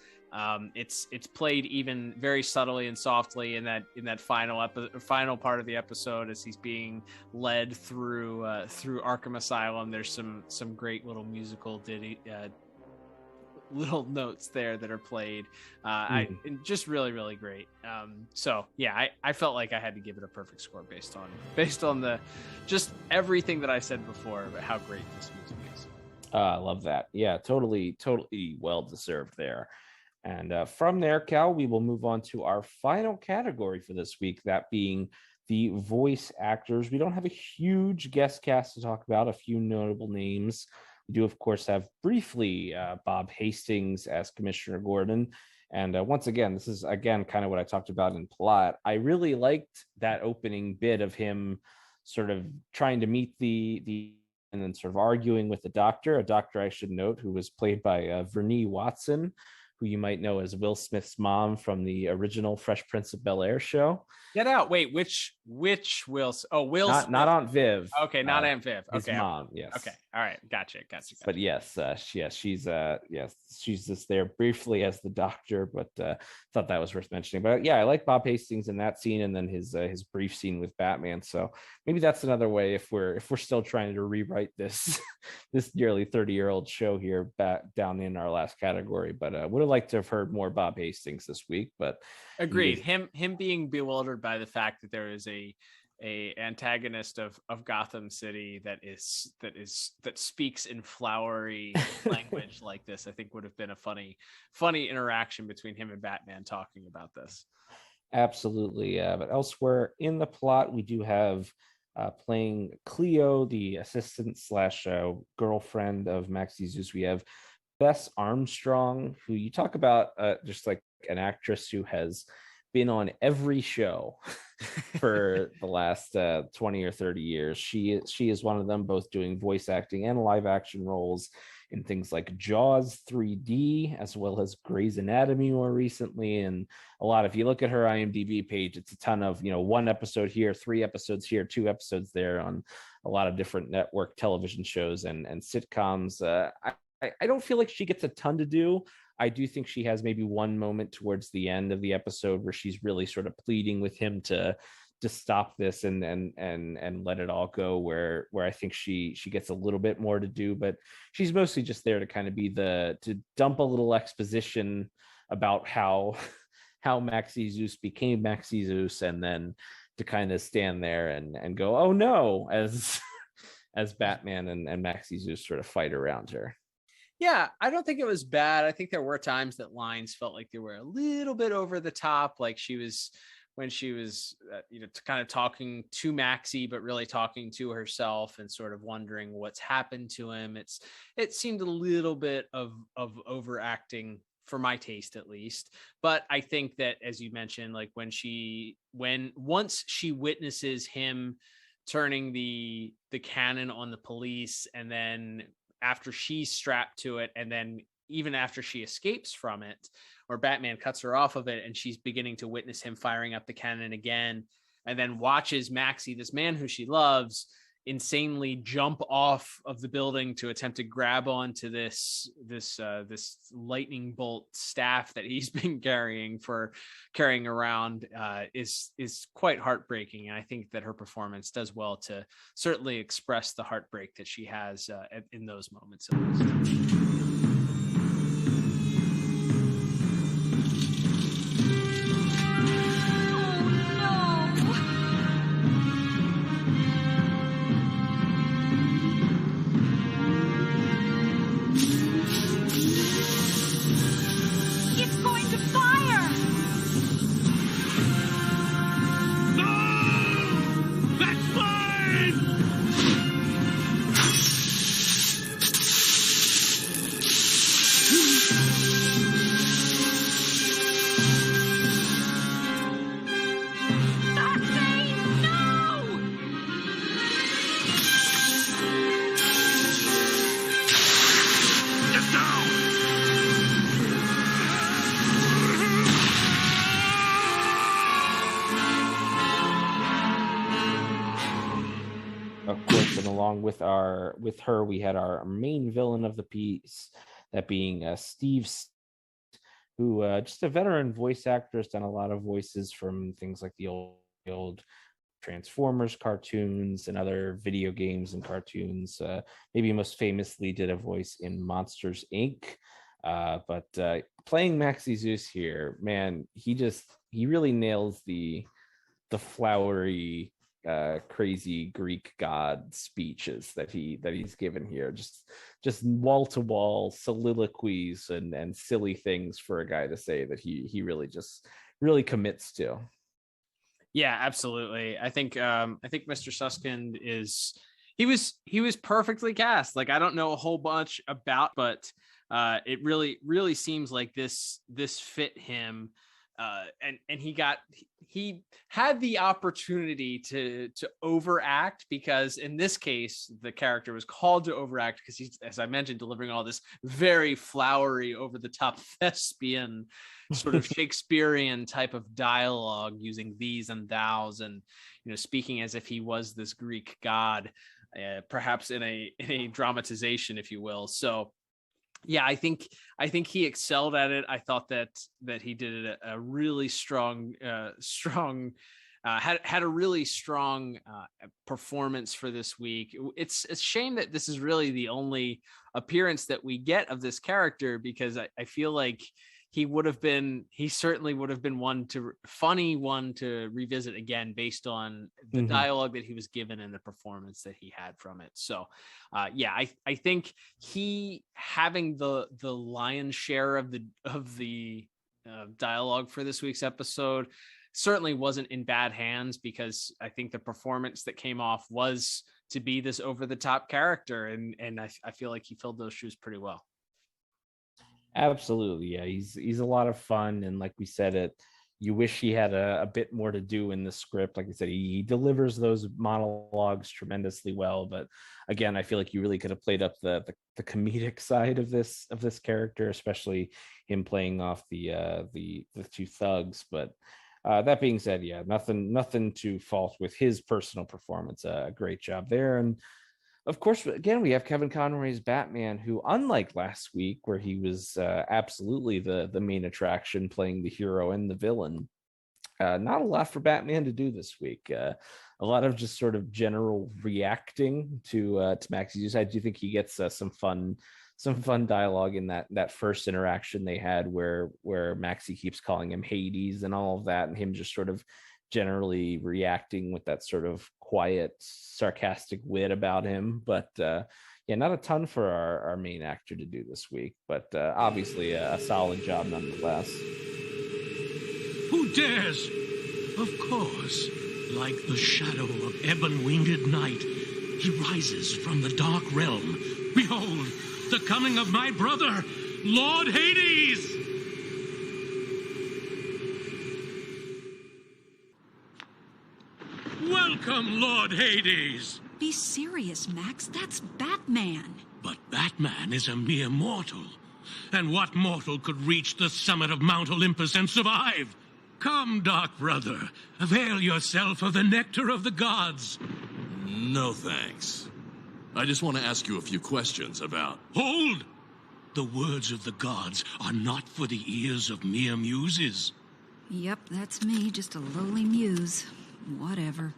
It's played even very subtly and softly in that final part of the episode as he's being led through Arkham Asylum. There's some great little musical little notes there that are played. Just really, really great. I felt like I had to give it a perfect score based on the just everything that I said before about how great this music is. I love that. Yeah, totally well deserved there. And from there, Cal, we will move on to our final category for this week, that being the voice actors. We don't have a huge guest cast to talk about, a few notable names. We do, of course, have briefly Bob Hastings as Commissioner Gordon. And once again, this is, kind of what I talked about in plot. I really liked that opening bit of him sort of trying to meet the and then sort of arguing with a doctor, I should note, who was played by Vernee Watson, who you might know as Will Smith's mom from the original Fresh Prince of Bel-Air show. Get out! Wait, which Will? Oh, Will. Not Aunt Viv. Okay, not Aunt Viv. His okay, mom. Yes. Okay, all right, gotcha. But yes, she's just there briefly as the doctor. But thought that was worth mentioning. But I like Bob Hastings in that scene, and then his brief scene with Batman. So maybe that's another way if we're still trying to rewrite this nearly 30-year-old show here back down in our last category. But would have liked to have heard more Bob Hastings this week. But agreed. Him being bewildered by the fact that there is a antagonist of Gotham City that speaks in flowery language like this, I think would have been a funny interaction between him and Batman talking about this. Absolutely. But elsewhere in the plot, we do have playing Cleo, the assistant / girlfriend of Maxie Zeus. We have Bess Armstrong, who you talk about just like an actress who has been on every show for the last 20 or 30 years. She is one of them, both doing voice acting and live action roles in things like Jaws 3D, as well as Grey's Anatomy more recently. And a lot, if you look at her IMDb page, it's a ton of, 1 episode here, 3 episodes here, 2 episodes there on a lot of different network television shows and sitcoms. I don't feel like she gets a ton to do. I do think she has maybe one moment towards the end of the episode where she's really sort of pleading with him to stop this and let it all go, where I think she gets a little bit more to do, but she's mostly just there to kind of be to dump a little exposition about how Maxie Zeus became Maxie Zeus, and then to kind of stand there and go, oh no, as Batman and Maxie Zeus sort of fight around her. Yeah, I don't think it was bad. I think there were times that lines felt like they were a little bit over the top, like when she was kind of talking to Maxie, but really talking to herself and sort of wondering what's happened to him. It seemed a little bit of overacting for my taste, at least. But I think that, as you mentioned, like once she witnesses him turning the cannon on the police, and then after she's strapped to it, and then even after she escapes from it, or Batman cuts her off of it, and she's beginning to witness him firing up the cannon again, and then watches Maxie, this man who she loves, insanely jump off of the building to attempt to grab onto this lightning bolt staff that he's been carrying around, is quite heartbreaking. And I think that her performance does well to certainly express the heartbreak that she has in those moments. of course, and along with her, we had our main villain of the piece, that being Steve, who just a veteran voice actor, has done a lot of voices from things like the old Transformers cartoons and other video games and cartoons. Maybe most famously did a voice in Monsters Inc. But playing Maxie Zeus here, man, he really nails the flowery, crazy Greek god speeches that he's given here. Just wall to wall soliloquies and silly things for a guy to say that he really commits to. Yeah, absolutely. I think Mr. Suskind he was perfectly cast. Like, I don't know a whole bunch about, but it really seems like this fit him. And he had the opportunity to overact, because in this case the character was called to overact because he's, as I mentioned, delivering all this very flowery, over the top thespian sort of Shakespearean type of dialogue, using these and thous, and speaking as if he was this Greek god, perhaps in a dramatization, if you will. So yeah, I think he excelled at it. I thought that he did a really strong had a really strong performance for this week. It's a shame that this is really the only appearance that we get of this character, because I feel like he certainly would have been one to revisit again, based on the dialogue that he was given and the performance that he had from it. So I think he having the lion's share of the dialogue for this week's episode certainly wasn't in bad hands, because I think the performance that came off was to be this over the top character, and I feel like he filled those shoes pretty well. Absolutely, yeah. He's a lot of fun, and like we said, you wish he had a bit more to do in the script. Like I said, he delivers those monologues tremendously well. But again, I feel like you really could have played up the comedic side of this character, especially him playing off the two thugs. But that being said, yeah, nothing to fault with his personal performance. A great job there. And of course, again, we have Kevin Conroy's Batman, who, unlike last week, where he was absolutely the main attraction, playing the hero and the villain, not a lot for Batman to do this week. A lot of just sort of general reacting to Maxie Zeus. I do think he gets some fun dialogue in that first interaction they had, where Maxie keeps calling him Hades and all of that, and him just sort of generally reacting with that sort of quiet, sarcastic wit about him. But yeah, not a ton for our main actor to do this week, but obviously a solid job nonetheless. Who dares? Of course, like the shadow of ebon-winged night, he rises from the dark realm. Behold, the coming of my brother, Lord Hades! Welcome, Lord Hades! Be serious, Max. That's Batman. But Batman is a mere mortal. And what mortal could reach the summit of Mount Olympus and survive? Come, Dark Brother, avail yourself of the nectar of the gods. No, thanks. I just want to ask you a few questions about... Hold! The words of the gods are not for the ears of mere muses. Yep, that's me, just a lowly muse. Whatever.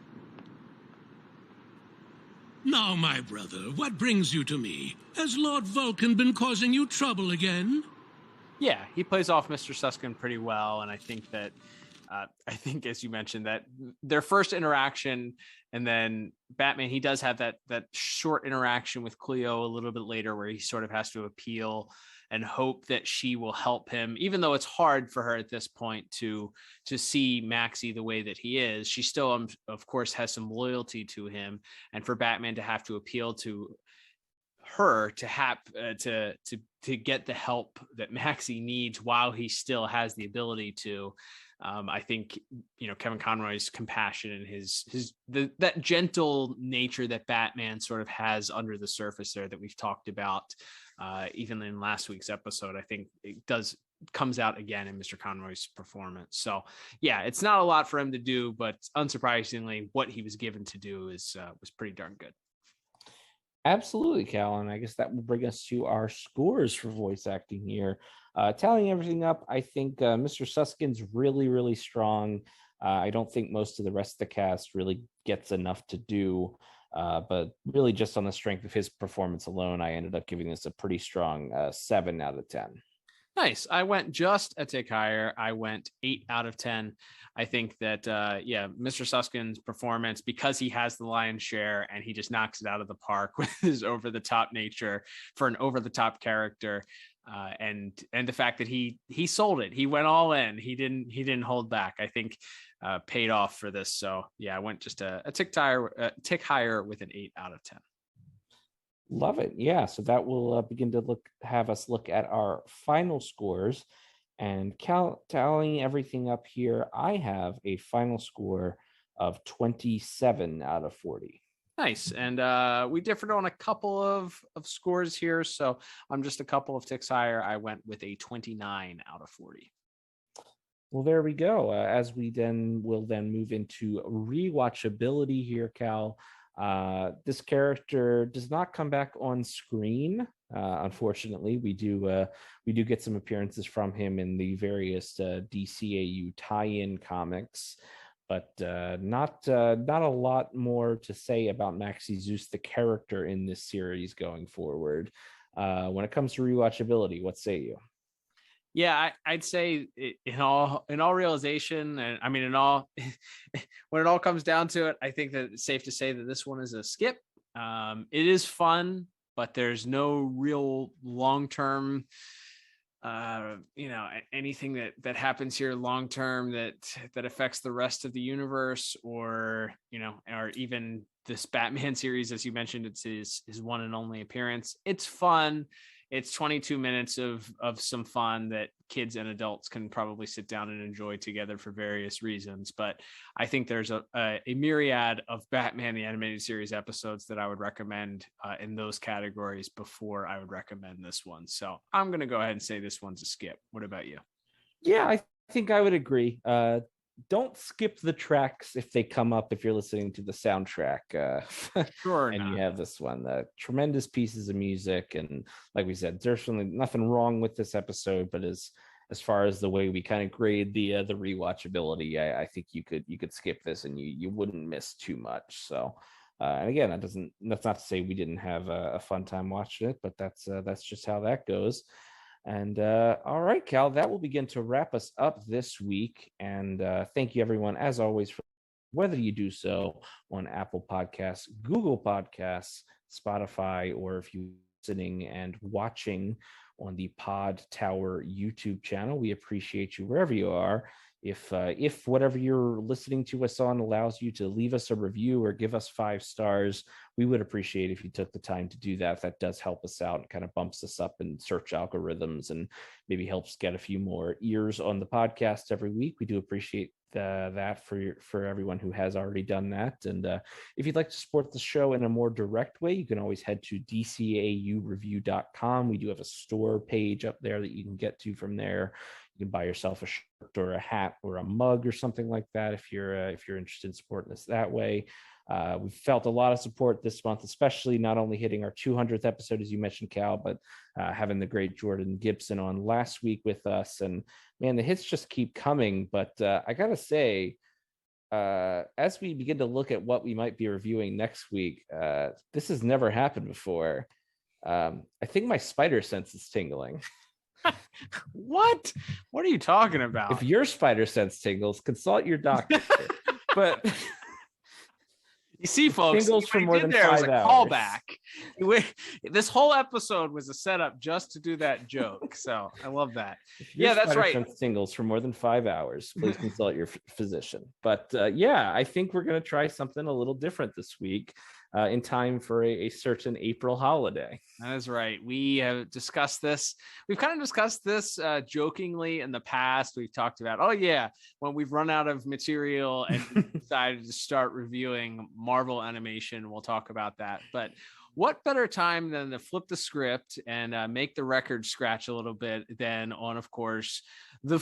Now, my brother, what brings you to me? Has Lord Vulcan been causing you trouble again? Yeah, he plays off Mr. Suskind pretty well, and I think that, as you mentioned, that their first interaction, and then Batman, he does have that short interaction with Cleo a little bit later, where he sort of has to appeal and hope that she will help him, even though it's hard for her at this point to see Maxie the way that he is. She still, of course, has some loyalty to him, and for Batman to have to appeal to her to get the help that Maxie needs while he still has the ability to. I think Kevin Conroy's compassion and that gentle nature that Batman sort of has under the surface there that we've talked about even in last week's episode, I think it does comes out again in Mr. Conroy's performance. So yeah, it's not a lot for him to do, but unsurprisingly, what he was given to do was pretty darn good. Absolutely, Cal. And I guess that will bring us to our scores for voice acting here. Tallying everything up, I think Mr. Suskin's really, really strong. I don't think most of the rest of the cast really gets enough to do. But really just on the strength of his performance alone, I ended up giving this a pretty strong 7 out of 10. Nice. I went just a tick higher. I went 8 out of 10. I think that, Mr. Suskin's performance, because he has the lion's share and he just knocks it out of the park with his over-the-top nature for an over-the-top character. And the fact that he sold it, he went all in, he didn't hold back, I think paid off for this. So yeah, I went just a tick higher with an 8 out of 10. Love it. Yeah. So that will begin to have us look at our final scores, and tallying everything up here. I have a final score of 27 out of 40. Nice. And we differed on a couple of scores here. So I'm just a couple of ticks higher. I went with a 29 out of 40. Well, there we go. As we will move into rewatchability here, Cal. This character does not come back on screen. Unfortunately, we do get some appearances from him in the various DCAU tie-in comics, but not a lot more to say about Maxie Zeus, the character in this series going forward. When it comes to rewatchability, what say you? Yeah, I'd say in all realization, and I mean in all, when it all comes down to it, I think that it's safe to say that this one is a skip. It is fun, but there's no real long-term, anything that happens here long-term that affects the rest of the universe, or even this Batman series, as you mentioned, it's his one and only appearance. It's fun. It's 22 minutes of some fun that kids and adults can probably sit down and enjoy together for various reasons. But I think there's a myriad of Batman the Animated Series episodes that I would recommend in those categories before I would recommend this one. So I'm going to go ahead and say this one's a skip. What about you? Yeah, I think I would agree. Don't skip the tracks if they come up, if you're listening to the soundtrack. Sure. And you have this one, tremendous pieces of music. And like we said, there's really nothing wrong with this episode, but as far as the way we kind of grade the rewatchability, I think you could skip this and you wouldn't miss too much. So and again, that's not to say we didn't have a fun time watching it, but that's just how that goes. And all right, Cal, that will begin to wrap us up this week. And thank you, everyone, as always, for whether you do so on Apple Podcasts, Google Podcasts, Spotify, or if you're listening and watching on the Pod Tower YouTube channel. We appreciate you wherever you are. If whatever you're listening to us on allows you to leave us a review or give us 5 stars, we would appreciate if you took the time to do that. That does help us out and kind of bumps us up in search algorithms and maybe helps get a few more ears on the podcast every week. We do appreciate that for everyone who has already done that. And if you'd like to support the show in a more direct way, you can always head to DCAUreview.com. We do have a store page up there that you can get to from there. You can buy yourself a shirt or a hat or a mug or something like that if you're interested in supporting us that way. We've felt a lot of support this month, especially not only hitting our 200th episode, as you mentioned, Cal, but having the great Jordan Gibson on last week with us. And man, the hits just keep coming. But I gotta say, as we begin to look at what we might be reviewing next week, this has never happened before. I think my spider sense is tingling. What are you talking about? If your spider sense tingles, consult your doctor. But you see, folks, tingles for more than 5 was a hours. Callback. This whole episode was a setup just to do that joke. So I love that. Yeah, that's right. Sense tingles for more than 5 hours, please consult your physician. But yeah, I think we're going to try something a little different this week. in time for a certain April holiday. That is right. We have discussed this. We've kind of discussed this jokingly in the past. We've talked about, oh yeah, when we've run out of material and decided to start reviewing Marvel animation, we'll talk about that. But what better time than to flip the script and make the record scratch a little bit than on, of course, the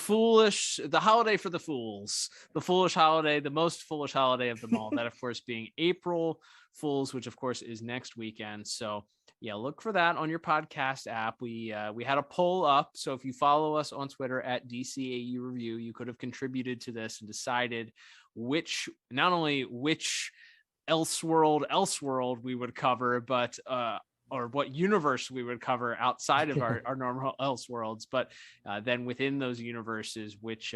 holiday for the fools, the foolish holiday, the most foolish holiday of them all. That, of course, being April Fools, which of course is next weekend. So yeah, look for that on your podcast app. We had a poll up, so if you follow us on Twitter at DCAU Review, you could have contributed to this and decided not only which Elseworld we would cover, but or what universe we would cover outside of our normal Elseworlds, but then within those universes, which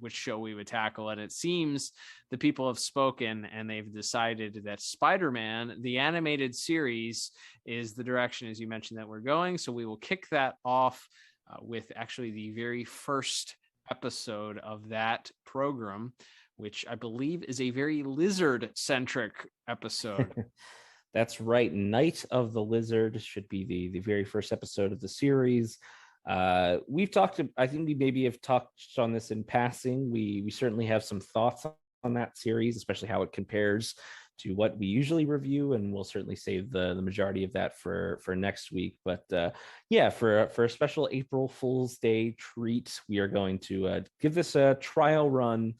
show we would tackle. And it seems the people have spoken and they've decided that Spider-Man, the animated series, is the direction, as you mentioned, that we're going. So we will kick that off with actually the very first episode of that program, which I believe is a very lizard-centric episode. That's right. Night of the Lizard should be the very first episode of the series. We've talked, I think we maybe have touched on this in passing. We certainly have some thoughts on that series, especially how it compares to what we usually review, and we'll certainly save the majority of that for next week. But yeah, for a special April Fool's Day treat, we are going to give this a trial run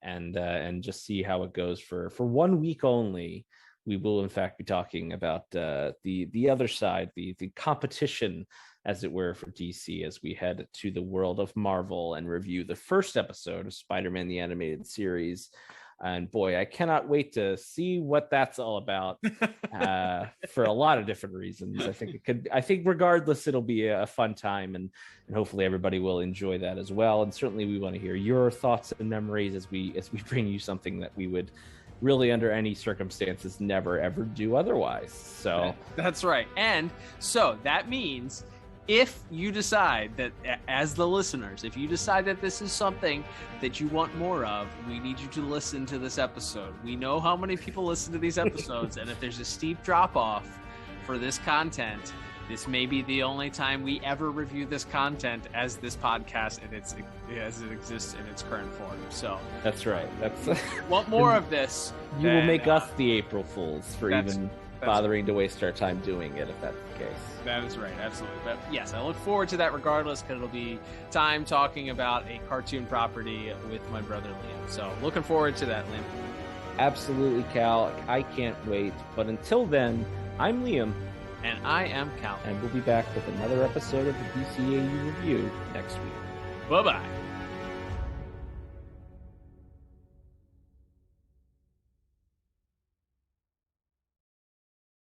and just see how it goes for 1 week only. We will, in fact, be talking about the other side, the competition, as it were, for DC as we head to the world of Marvel and review the first episode of Spider-Man the Animated Series. And boy, I cannot wait to see what that's all about for a lot of different reasons. I think regardless, it'll be a fun time, and hopefully everybody will enjoy that as well. And certainly we want to hear your thoughts and memories as we bring you something that we would really under any circumstances never ever do otherwise. So that's right. And so that means if you decide that, as the listeners, if you decide that this is something that you want more of, we need you to listen to this episode. We know how many people listen to these episodes, and if there's a steep drop off for this content, this may be the only time we ever review this content as this podcast as it exists in its current form. So that's right. Want more of this? You will make us the April Fools for even bothering to waste our time doing it, if that's the case. That is right, absolutely. But yes, I look forward to that regardless, because it'll be time talking about a cartoon property with my brother Liam. So looking forward to that, Liam. Absolutely, Cal. I can't wait. But until then, I'm Liam. And I am Cal. And we'll be back with another episode of the DCAU Review next week. Bye-bye.